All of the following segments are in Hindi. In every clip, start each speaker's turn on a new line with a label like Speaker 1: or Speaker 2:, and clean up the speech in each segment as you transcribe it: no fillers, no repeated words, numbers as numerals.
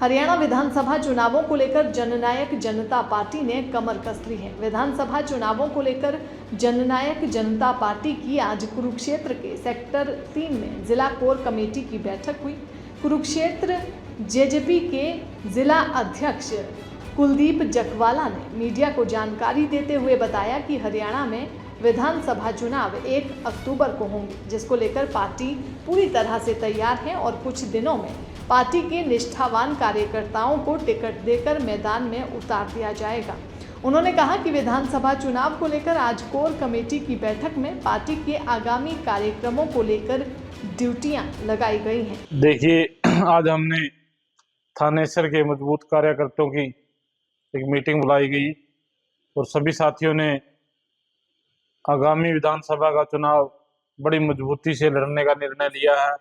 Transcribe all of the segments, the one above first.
Speaker 1: हरियाणा विधानसभा चुनावों को लेकर जननायक जनता पार्टी ने कमर कस ली है। विधानसभा चुनावों को लेकर जननायक जनता पार्टी की आज कुरुक्षेत्र के सेक्टर 3 में जिला कोर कमेटी की बैठक हुई। कुरुक्षेत्र जेजेपी के जिला अध्यक्ष कुलदीप जखवाला ने मीडिया को जानकारी देते हुए बताया कि हरियाणा में विधानसभा चुनाव 1 अक्टूबर को होंगे, जिसको लेकर पार्टी पूरी तरह से तैयार है और कुछ दिनों में पार्टी के निष्ठावान कार्यकर्ताओं को टिकट देकर मैदान में उतार दिया जाएगा। उन्होंने कहा कि विधानसभा चुनाव को लेकर आज कोर कमेटी की बैठक में पार्टी के आगामी कार्यक्रमों को लेकर ड्यूटियां लगाई गई हैं।
Speaker 2: देखिए, आज हमने थानेसर के मजबूत कार्यकर्ताओं की एक मीटिंग बुलाई गई और सभी साथियों ने आगामी विधानसभा का चुनाव बड़ी मजबूती से लड़ने का निर्णय लिया है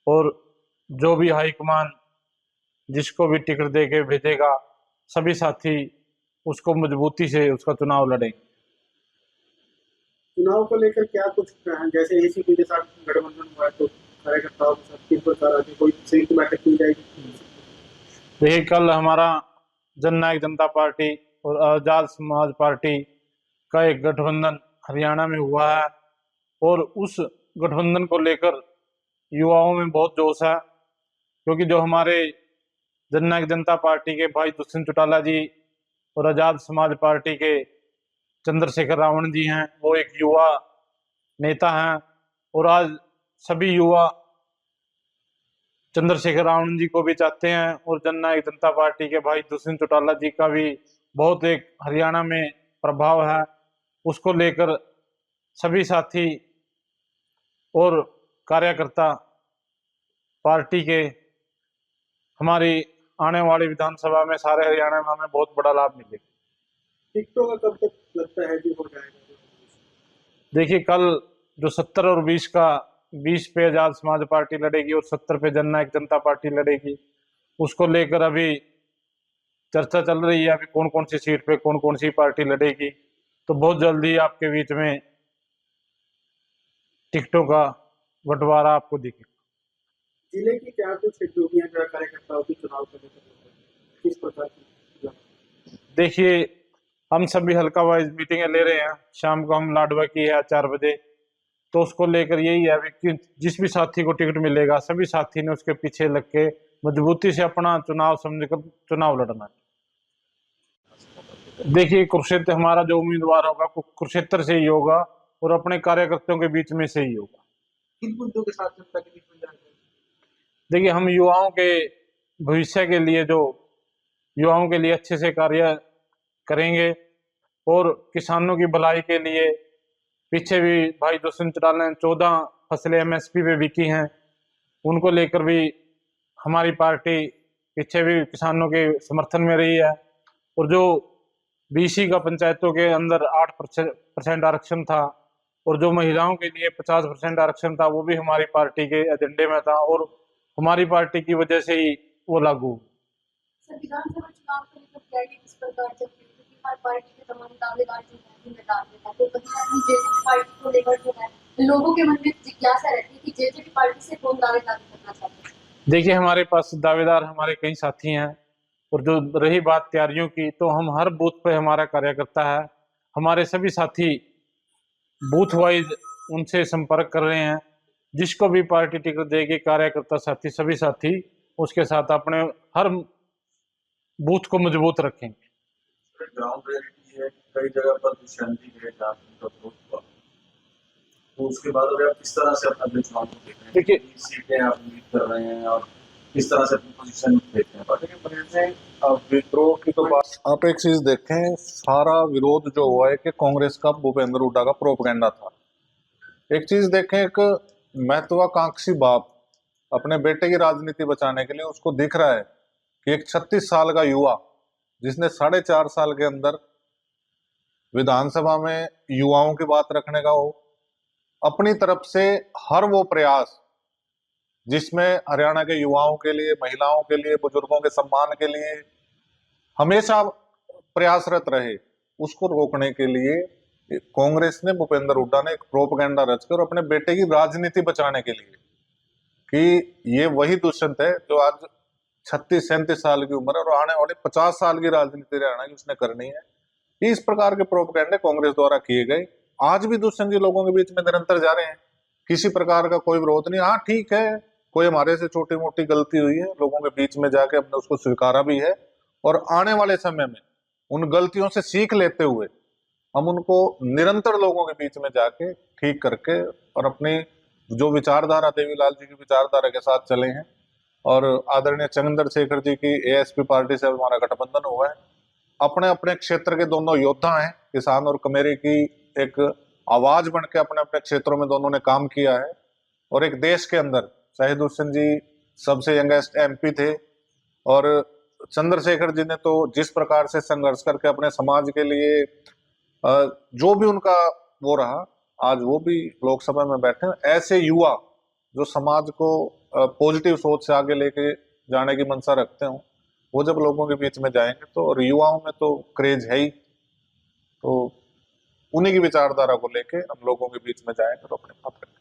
Speaker 2: और जो भी हाईकमान जिसको भी टिकट दे के भेजेगा, सभी साथी उसको मजबूती से उसका चुनाव लड़ेंगे।
Speaker 3: चुनाव को लेकर क्या कुछ जैसे एसीपी के साथ गठबंधन हुआ है तो कार्यकर्ताओं के साथ किस प्रकार की कोई संयुक्त बैठक की जाएगी?
Speaker 2: देखिए, कल हमारा जननायक जनता पार्टी और आजाद समाज पार्टी का एक गठबंधन हरियाणा में हुआ है और उस गठबंधन को लेकर युवाओं में बहुत जोश है, क्योंकि जो हमारे जननायक जनता पार्टी के भाई दुष्यंत चौटाला जी और आजाद समाज पार्टी के चंद्रशेखर रावण जी हैं, वो एक युवा नेता हैं और आज सभी युवा चंद्रशेखर रावण जी को भी चाहते हैं और जननायक जनता पार्टी के भाई दुष्यंत चौटाला जी का भी बहुत एक हरियाणा में प्रभाव है। उसको लेकर सभी साथी और कार्यकर्ता पार्टी के हमारी आने वाली विधानसभा में सारे हरियाणा में हमें बहुत बड़ा लाभ मिलेगा।
Speaker 3: टिकटों का कब तक लगता है कि हो जाएगा?
Speaker 2: देखिए, कल जो 70 और 20 का 20 पे आजाद समाज पार्टी लड़ेगी और 70 पे जननायक जनता पार्टी लड़ेगी, उसको लेकर अभी चर्चा चल रही है। अभी कौन कौन सी सीट पे कौन कौन सी पार्टी लड़ेगी, तो बहुत जल्दी आपके बीच में टिकटों का बंटवारा आपको दिखेगा।
Speaker 3: जिले की क्या कुछ ड्यूटियां कार्यकर्ताओं की चुनाव को लेकर किस प्रकार की?
Speaker 2: देखिए, हम सभी हल्का वाइज मीटिंगें ले रहे हैं। शाम को हम लाडवा की है 4 बजे, तो उसको लेकर यही है कि जिस भी साथी को टिकट मिलेगा, सभी साथी ने उसके पीछे लग के मजबूती से अपना चुनाव समझकर चुनाव लड़ना है। देखिए, कुरुक्षेत्र हमारा जो उम्मीदवार होगा कुरुक्षेत्र से ही होगा और अपने कार्यकर्ताओं के बीच में से ही होगा।
Speaker 3: किन मुद्दों के साथ जनता के बीच में जाएगा?
Speaker 2: देखिए, हम युवाओं के भविष्य के लिए, जो युवाओं के लिए अच्छे से कार्य करेंगे और किसानों की भलाई के लिए, पीछे भी भाई दुष्यंत चौटाला ने 14 फसलें एमएसपी पे बिकी हैं, उनको लेकर भी हमारी पार्टी पीछे भी किसानों के समर्थन में रही है। और जो बीसी का पंचायतों के अंदर 8% आरक्षण था और जो महिलाओं के लिए 50% आरक्षण था, वो भी हमारी पार्टी के एजेंडे में था और हमारी पार्टी की वजह से ही वो लागू।
Speaker 4: विधानसभा चुनाव को लेकर क्या किस प्रकार से हर पार्टी के तमाम दावेदार जो है मैदान में था, तो जेजेपी पार्टी को लेकर जो है लोगों के मन में जिज्ञासा रहती है कि जेजेपी पार्टी से कौन दावेदारी करना चाहते हैं।
Speaker 2: देखिए, हमारे पास दावेदार हमारे कई साथी हैं और जो रही बात तैयारियों की, तो हम हर बूथ पे हमारा कार्यकर्ता है, हमारे सभी साथी बूथ वाइज उनसे संपर्क कर रहे हैं। जिसको भी पार्टी टिकट देगी, कार्यकर्ता साथी सभी साथी उसके साथ अपने हर बूथ को मजबूत रखेंगे।
Speaker 5: ग्राउंड रियलिटी है, कई जगह पर शांति के तो उसके बाद अगर आप किस तरह से अपना चुनाव को देख रहे हैं?
Speaker 2: देखिए,
Speaker 5: सीटें आप उम्मीद कर रहे हैं और किस तरह से अपनी पोजीशन देखते हैं पार्टी के?
Speaker 6: अब विद्रोह की तो बात, आप एक चीज देखें, सारा विरोध जो हुआ है कि कांग्रेस का भूपेंद्र हुड्डा का प्रोपेगेंडा था। एक चीज देखें, एक महत्वाकांक्षी बाप अपने बेटे की राजनीति बचाने के लिए उसको दिख रहा है कि एक 36 साल का युवा जिसने 4.5 साल के अंदर विधानसभा में युवाओं की बात रखने का हो, अपनी तरफ से हर वो प्रयास जिसमें हरियाणा के युवाओं के लिए, महिलाओं के लिए, बुजुर्गों के सम्मान के लिए हमेशा प्रयासरत रहे, उसको रोकने के लिए कांग्रेस ने, भूपेंद्र हुड्डा ने एक प्रोपेगेंडा रचकर अपने बेटे की राजनीति बचाने के लिए कि ये वही दुष्यंत है जो आज 36-37 साल की उम्र है और आने वाले 50 साल की राजनीति हरियाणा की उसने करनी है। इस प्रकार के प्रोपेगेंडे कांग्रेस द्वारा किए गए आज भी दुष्यंत जी लोगों के बीच में निरंतर जा रहे हैं। किसी प्रकार का कोई विरोध नहीं। हाँ ठीक है, कोई हमारे से छोटी मोटी गलती हुई है, लोगों के बीच में जाके हमने उसको स्वीकारा भी है और आने वाले समय में उन गलतियों से सीख लेते हुए हम उनको निरंतर लोगों के बीच में जाके ठीक करके और अपनी जो विचारधारा देवीलाल जी की विचारधारा के साथ चले हैं। और आदरणीय चंद्रशेखर जी की एएसपी पार्टी से हमारा गठबंधन हुआ है। अपने अपने क्षेत्र के दोनों योद्धा हैं, किसान और कमेरी की एक आवाज बन के अपने अपने क्षेत्रों में दोनों ने काम किया है। और एक देश के अंदर शाहिद हुसैन जी सबसे यंगेस्ट एमपी थे और चंद्रशेखर जी ने तो जिस प्रकार से संघर्ष करके अपने समाज के लिए जो भी उनका वो रहा, आज वो भी लोकसभा में बैठे। ऐसे युवा जो समाज को पॉजिटिव सोच से आगे लेके जाने की मंशा रखते हो, वो जब लोगों के बीच में जाएंगे तो, और युवाओं में तो क्रेज है ही, तो उन्हीं की विचारधारा को लेके हम लोगों के बीच में जाएंगे तो अपने बात करेंगे।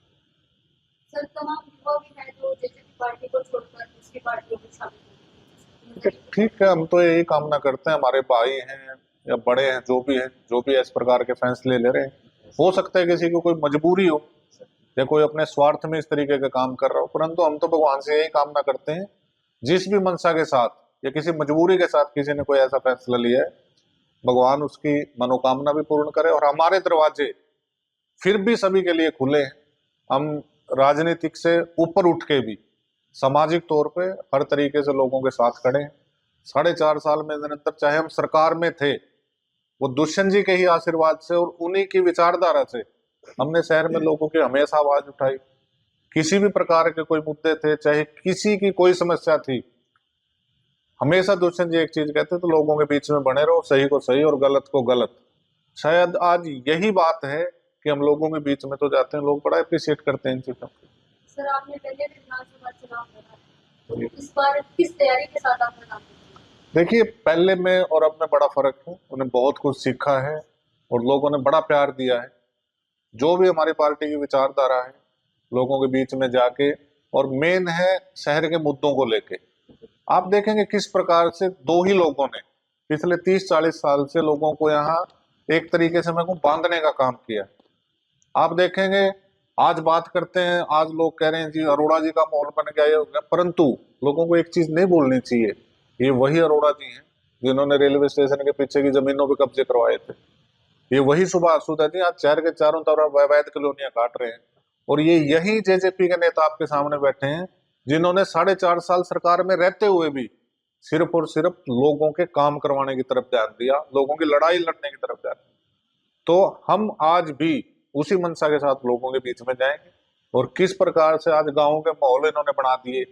Speaker 4: सर, तमाम युवा भी हैं जो जेजेपी पार्टी को छोड़कर दूसरी पार्टियों में शामिल हैं।
Speaker 6: ठीक है, हम तो यही कामना करते हैं, हमारे भाई हैं या बड़े हैं, जो भी है, जो भी इस प्रकार के फैसले ले रहे हैं, हो सकता है किसी को कोई मजबूरी हो या कोई अपने स्वार्थ में इस तरीके का काम कर रहा हो, परंतु हम तो भगवान से यही कामना करते हैं जिस भी मंशा के साथ या किसी मजबूरी के साथ किसी ने कोई ऐसा फैसला लिया है, भगवान उसकी मनोकामना भी पूर्ण करे। और हमारे दरवाजे फिर भी सभी के लिए खुले हैं। हम राजनीतिक से ऊपर उठ के भी सामाजिक तौर पे हर तरीके से लोगों के साथ खड़े हैं। 4.5 साल में निरंतर, चाहे हम सरकार में थे, वो दुष्यंत जी के ही आशीर्वाद से और उन्हीं की विचारधारा से हमने शहर में लोगों की हमेशा आवाज उठाई। किसी भी प्रकार के कोई मुद्दे थे, चाहे किसी की कोई समस्या थी, हमेशा दुष्यंत जी एक चीज कहते तो लोगों के बीच में बने रहो, सही को सही और गलत को गलत। शायद आज यही बात है कि हम लोगों के बीच में तो जाते हैं, लोग बड़ा अप्रिशिएट करते हैं इन चीजों को।
Speaker 4: सर, आपने पहले भी विधानसभा चुनाव लड़ा है, तो इस बार किस तैयारी के साथ आपने काम किया?
Speaker 6: देखिए, पहले में और अब में बड़ा फर्क है। उन्हें बहुत कुछ सीखा है और लोगों ने बड़ा प्यार दिया है। जो भी हमारी पार्टी की विचारधारा है, लोगों के बीच में जाके, और मेन है शहर के मुद्दों को लेके। आप देखेंगे किस प्रकार से दो ही लोगों ने पिछले 30-40 साल से लोगों को यहाँ एक तरीके से मेरे को बांधने का काम किया। आप देखेंगे आज बात करते हैं, आज लोग कह रहे हैं जी अरोड़ा जी का माहौल बन गया, ये हो गया, परंतु लोगों को एक चीज नहीं भूलनी चाहिए, ये वही अरोड़ा जी हैं जिन्होंने रेलवे स्टेशन के पीछे की जमीनों पे कब्जे करवाए थे। ये वही सुभाष सुधा जी आज शहर के चारों तरफ अवैध कॉलोनियां काट रहे हैं। और ये यही जेजेपी के नेता आपके सामने बैठे हैं जिन्होंने 4.5 साल सरकार में रहते हुए भी सिर्फ और सिर्फ लोगों के काम करवाने की तरफ ध्यान दिया, लोगों की लड़ाई लड़ने की तरफ ध्यान दिया। तो हम आज भी उसी मंशा के साथ लोगों के बीच में जाएंगे। और किस प्रकार से आज गाँव के माहौल इन्होंने बना दिए।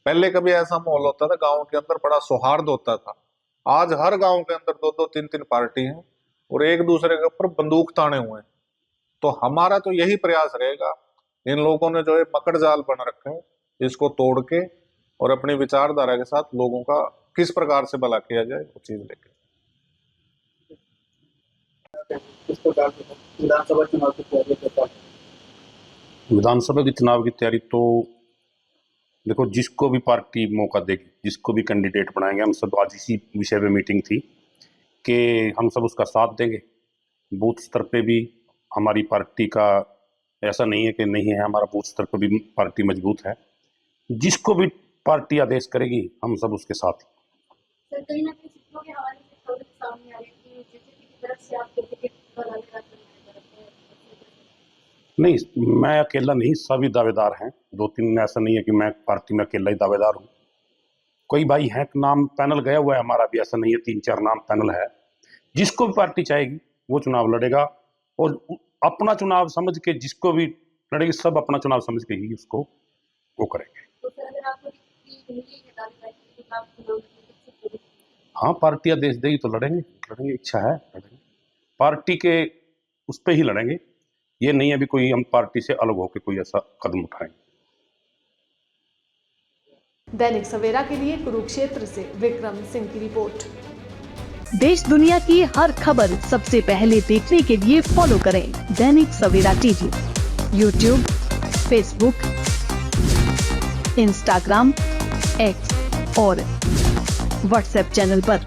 Speaker 6: पहले कभी ऐसा माहौल होता था, गाँव के अंदर बड़ा सौहार्द होता था। आज हर गाँव के अंदर 2-2, 3-3 पार्टी हैं और एक दूसरे के ऊपर बंदूक ताने हुए हैं। तो हमारा तो यही प्रयास रहेगा, इन लोगों ने जो है मकड़ जाल बना रखा है, इसको तोड़ के और अपनी विचारधारा के साथ लोगों का किस प्रकार से भला किया जाए वो चीज लेके।
Speaker 3: किस प्रकार से विधानसभा चुनाव की तैयारी करता है?
Speaker 7: विधानसभा के चुनाव की तैयारी तो देखो, जिसको भी पार्टी मौका देगी, जिसको भी कैंडिडेट बनाएंगे, हम सब आज इसी विषय पे मीटिंग थी कि हम सब उसका साथ देंगे। बूथ स्तर पे भी हमारी पार्टी का ऐसा नहीं है कि नहीं है, हमारा बूथ स्तर पे भी पार्टी मजबूत है। जिसको भी पार्टी आदेश करेगी हम सब उसके साथ।
Speaker 4: सर, कहीं ना कहीं सूत्रों के हवाले से खबर सामने आ रही है कि जेजेपी की तरफ से आपको टिकट
Speaker 7: नहीं, मैं अकेला नहीं, सभी दावेदार हैं। 2-3 ऐसा नहीं है कि मैं पार्टी में अकेला ही दावेदार हूँ। कोई भाई है, नाम पैनल गया हुआ है, हमारा भी ऐसा नहीं है, 3-4 नाम पैनल है। जिसको भी पार्टी चाहेगी वो चुनाव लड़ेगा और अपना चुनाव समझ के जिसको भी लड़ेगी, सब अपना चुनाव समझ के ही उसको वो करेंगे।
Speaker 4: तो सर, अगर आपको
Speaker 7: हाँ, पार्टी आदेश देगी तो लड़ेंगे, इच्छा है लड़ेंगे, पार्टी के उस पर ही लड़ेंगे। ये नहीं अभी कोई हम पार्टी से अलग होकर कोई ऐसा कदम उठाएंगे।
Speaker 1: दैनिक सवेरा के लिए कुरुक्षेत्र से विक्रम सिंह की रिपोर्ट।
Speaker 8: देश दुनिया की हर खबर सबसे पहले देखने के लिए फॉलो करें Dainik Savera TV, YouTube, Facebook, Instagram, X, और व्हाट्सएप चैनल पर।